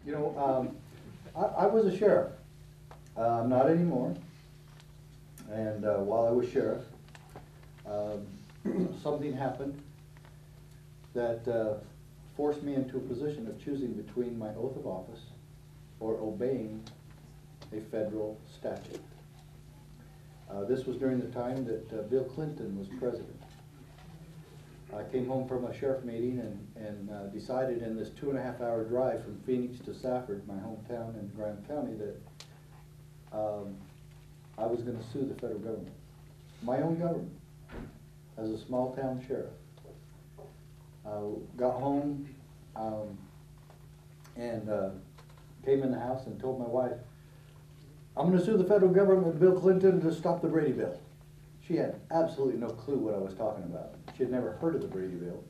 You know, I was a sheriff. I'm not anymore. And while I was sheriff, something happened that forced me into a position of choosing between my oath of office or obeying a federal statute. This was during the time that Bill Clinton was president. I came home from a sheriff meeting and decided in this 2.5-hour drive from Phoenix to Safford, my hometown in Graham County, that I was going to sue the federal government, my own government, as a small town sheriff. Got home and came in the house and told my wife, I'm going to sue the federal government and Bill Clinton to stop the Brady Bill. She had absolutely no clue what I was talking about. She had never heard of the Brady Bill.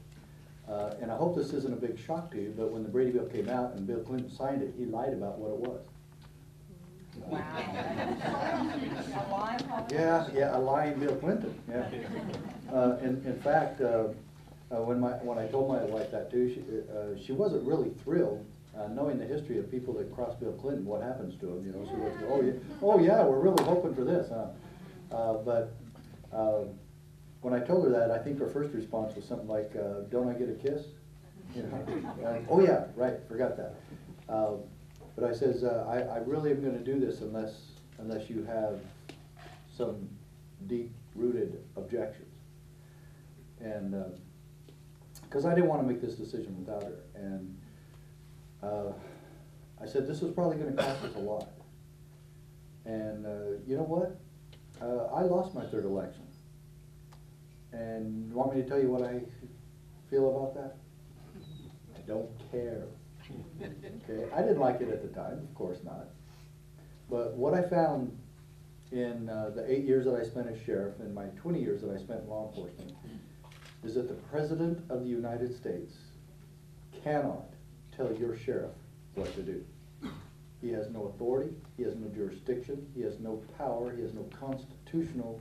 And I hope this isn't a big shock to you, but when the Brady Bill came out and Bill Clinton signed it, he lied about what it was. Wow. Yeah, a lying Bill Clinton. Yeah. In fact, when I told my wife that too, she wasn't really thrilled, knowing the history of people that cross Bill Clinton, what happens to them. You know, she was, oh yeah, we're really hoping for this, huh? But when I told her that, I think her first response was something like, "Don't I get a kiss?" You know, oh yeah, right, forgot that. But I says, I really am going to do this unless you have some deep-rooted objections. And because I didn't want to make this decision without her. And I said, this is probably going to cost us a lot. And you know what? I lost my third election. And you want me to tell you what I feel about that? I don't care. Okay, I didn't like it at the time, of course not. But what I found in the 8 years that I spent as sheriff and my 20 years that I spent in law enforcement is that the President of the United States cannot tell your sheriff what to do. He has no authority, he has no jurisdiction, he has no power, he has no constitutional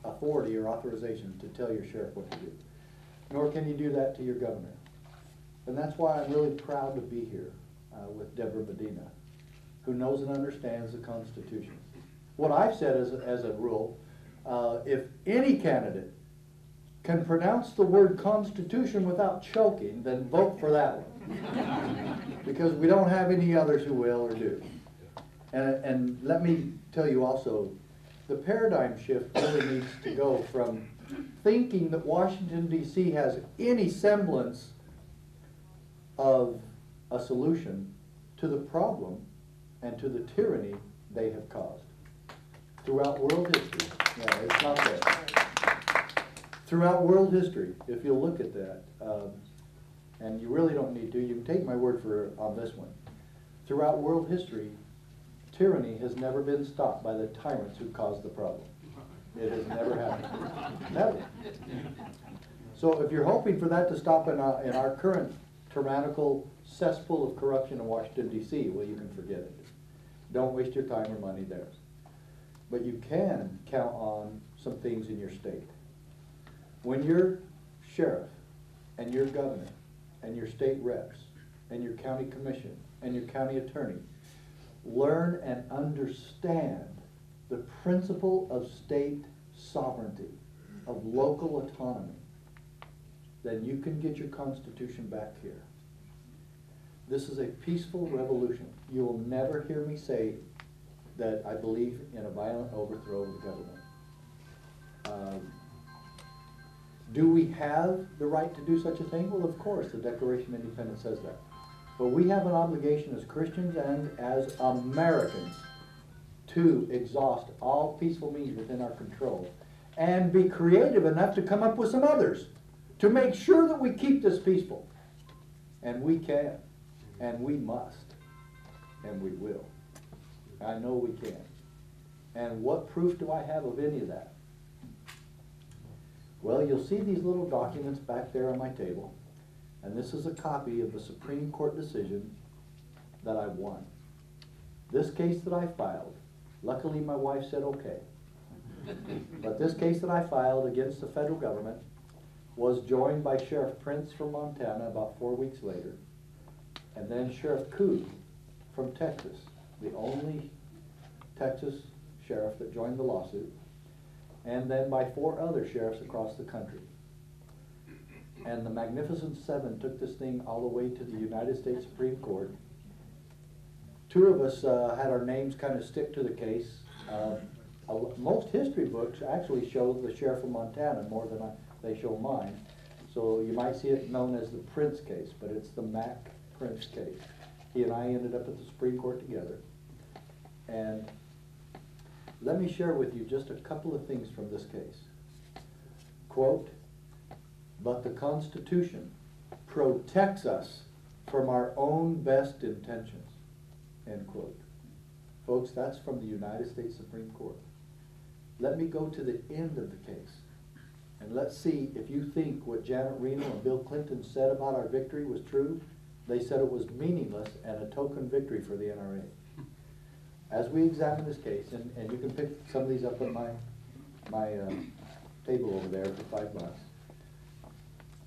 authority or authorization to tell your sheriff what to do. Nor can he do that to your governor. And that's why I'm really proud to be here with Debra Medina, who knows and understands the Constitution. What I've said as a rule, if any candidate can pronounce the word Constitution without choking, then vote for that one. Because we don't have any others who will or do. And let me tell you also, the paradigm shift really needs to go from thinking that Washington, D.C. has any semblance of a solution to the problem and to the tyranny they have caused throughout world history. Yeah, it's not there. Throughout world history, if you'll look at that, and you really don't need to, you can take my word for it on this one. Throughout world history, tyranny has never been stopped by the tyrants who caused the problem. It has never happened. Never. So if you're hoping for that to stop in our current tyrannical cesspool of corruption in Washington, D.C., well, you can forget it. Don't waste your time or money there. But you can count on some things in your state. When your sheriff and your governor and your state reps and your county commission and your county attorney learn and understand the principle of state sovereignty, of local autonomy, then you can get your Constitution back here. This is a peaceful revolution. You will never hear me say that I believe in a violent overthrow of the government. Do we have the right to do such a thing? Well, of course, the Declaration of Independence says that. But we have an obligation as Christians and as Americans to exhaust all peaceful means within our control and be creative enough to come up with some others to make sure that we keep this peaceful. And we can, and we must, and we will. I know we can. And what proof do I have of any of that? Well, you'll see these little documents back there on my table, and this is a copy of the Supreme Court decision that I won. This case that I filed, luckily my wife said okay, but this case that I filed against the federal government was joined by Sheriff Prince from Montana about 4 weeks later, and then Sheriff Koo from Texas, the only Texas sheriff that joined the lawsuit, and then by 4 other sheriffs across the country. And the Magnificent Seven took this thing all the way to the United States Supreme Court. 2 of us had our names kind of stick to the case. Most history books actually show the sheriff of Montana more than they show mine. So you might see it known as the Prince case, but it's the Mack Prince case. He and I ended up at the Supreme Court together. And let me share with you just a couple of things from this case. Quote, "But the Constitution protects us from our own best intentions." End quote. Folks, that's from the United States Supreme Court. Let me go to the end of the case, and let's see if you think what Janet Reno and Bill Clinton said about our victory was true. They said it was meaningless and a token victory for the NRA. As we examine this case, and you can pick some of these up on my table over there for $5.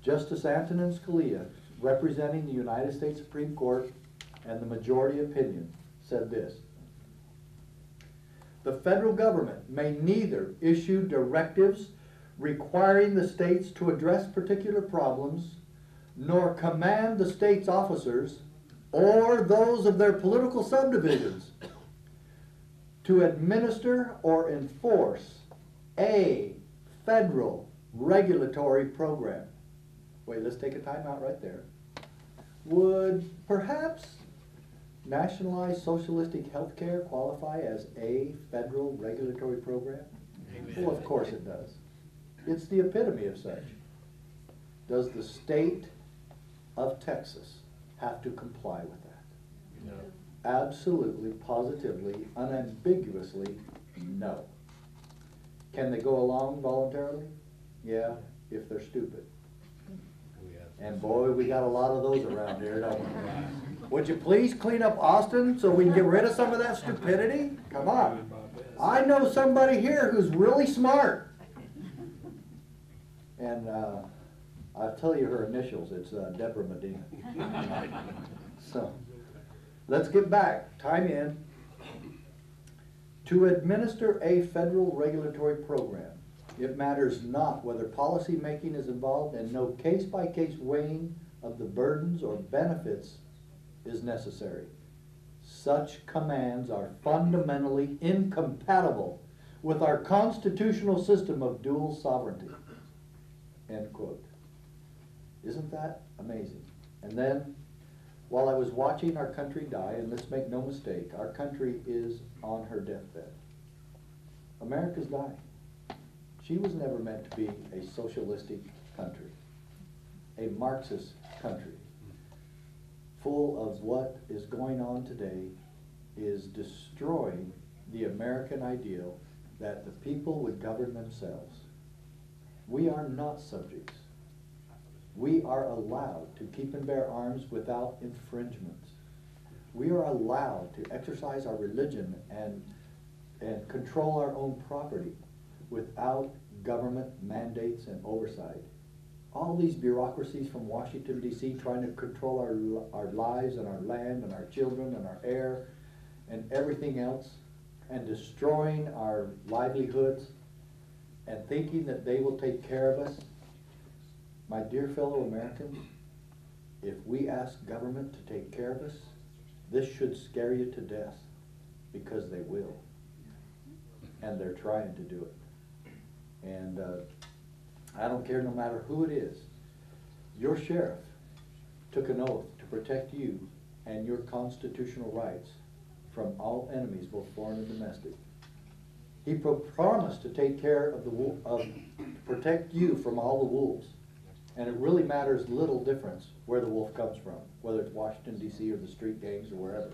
Justice Antonin Scalia, representing the United States Supreme Court and the majority opinion, said this: "The federal government may neither issue directives requiring the states to address particular problems, nor command the states' officers or those of their political subdivisions to administer or enforce a federal regulatory program." Wait, let's take a time out right there. Would perhaps nationalized socialistic health care qualify as a federal regulatory program? Amen. Well, of course it does. It's the epitome of such. Does the state of Texas have to comply with that? No. Absolutely, positively, unambiguously, no. Can they go along voluntarily? Yeah, if they're stupid. And boy, we got a lot of those around here, don't we? Would you please clean up Austin so we can get rid of some of that stupidity? Come on. I know somebody here who's really smart. And I'll tell you her initials. It's Debra Medina. So, let's get back. Time in. To administer a federal regulatory program, it matters not whether policy making is involved, and no case-by-case weighing of the burdens or benefits is necessary. Such commands are fundamentally incompatible with our constitutional system of dual sovereignty. End quote. Isn't that amazing? And then, while I was watching our country die, and let's make no mistake, our country is on her deathbed. America's dying. She was never meant to be a socialistic country, a Marxist country. Full of what is going on today is destroying the American ideal that the people would govern themselves. We are not subjects. We are allowed to keep and bear arms without infringements. We are allowed to exercise our religion and control our own property without government mandates and oversight. All these bureaucracies from Washington, D.C. trying to control our lives and our land and our children and our air and everything else, and destroying our livelihoods and thinking that they will take care of us. My dear fellow Americans, if we ask government to take care of us, this should scare you to death, because they will. And they're trying to do it. And I don't care no matter who it is. Your sheriff took an oath to protect you and your constitutional rights from all enemies, both foreign and domestic. He promised to take care of protect you from all the wolves. And it really matters little difference where the wolf comes from, whether it's Washington, D.C. or the street gangs or wherever.